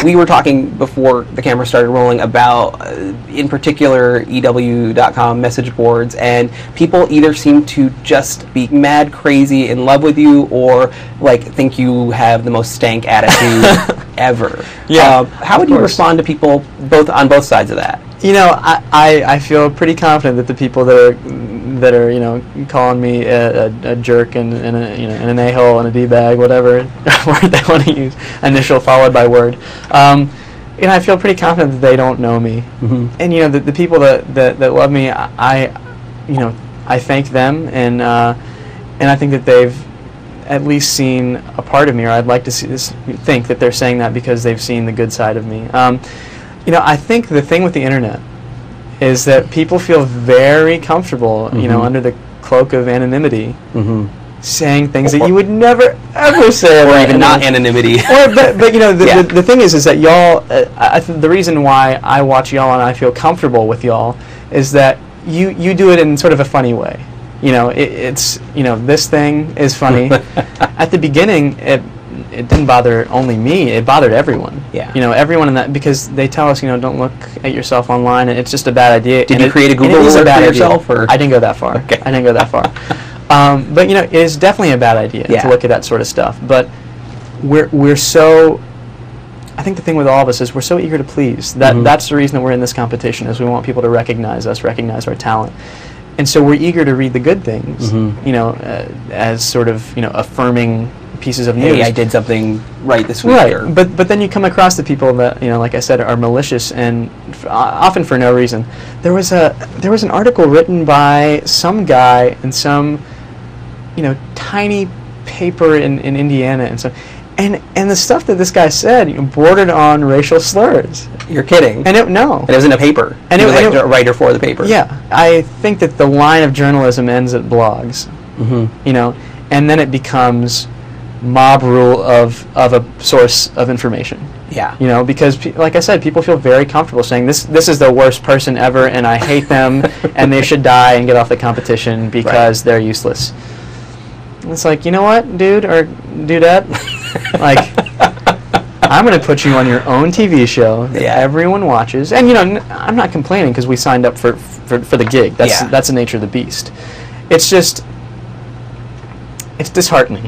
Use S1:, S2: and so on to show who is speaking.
S1: We were talking before the camera started rolling about, in particular, EW.com message boards, and people either seem to just be mad crazy in love with you, or like think you have the most stank attitude ever.
S2: Yeah.
S1: How would you respond to people on both sides of that?
S2: You know, I feel pretty confident that the people that are you know, calling me a jerk and an a-hole and a d-bag, whatever word they want to use, initial followed by word, you know, I feel pretty confident that they don't know me. Mm-hmm. And you know, the people that love me, you know, I thank them, and I think that they've at least seen a part of me, or I'd like to think that they're saying that because they've seen the good side of me. You know, I think the thing with the internet is that people feel very comfortable, you know, under the cloak of anonymity, saying things that you would never ever say,
S1: or even not anonymity.
S2: But you know, the thing is that y'all. The reason why I watch y'all and I feel comfortable with y'all is that you do it in sort of a funny way. You know, it's you know, this thing is funny. At the beginning, it didn't bother only me, it bothered everyone.
S1: Yeah.
S2: You know, everyone in that, because they tell us, you know, don't look at yourself online, and it's just a bad idea.
S1: Did you create a Google alert for yourself? Or?
S2: I didn't go that far.
S1: Okay.
S2: I didn't go that far. But, you know, it is definitely a bad idea to look at that sort of stuff. But we're so, I think the thing with all of us is we're so eager to please. That's the reason that we're in this competition, is we want people to recognize us, recognize our talent. And so we're eager to read the good things, you know, as sort of, you know, affirming pieces of news.
S1: Hey, I did something right this week.
S2: Right, but then you come across the people that, you know, like I said, are malicious, and often for no reason. There was an article written by some guy in some, you know, tiny paper in Indiana, and so, and the stuff that this guy said, you know, bordered on racial slurs.
S1: You're kidding.
S2: And no.
S1: And it was in a paper. And it was like a writer for the paper.
S2: Yeah, I think that the line of journalism ends at blogs. You know, and then it becomes mob rule of a source of information.
S1: Yeah.
S2: You know, because like I said, people feel very comfortable saying this is the worst person ever, and I hate them, and they should die and get off the competition because they're useless. And it's like, you know what, dude or dudette, like, I'm going to put you on your own TV show that everyone watches, and you know, I'm not complaining because we signed up for the gig. That's the nature of the beast. It's just, it's disheartening.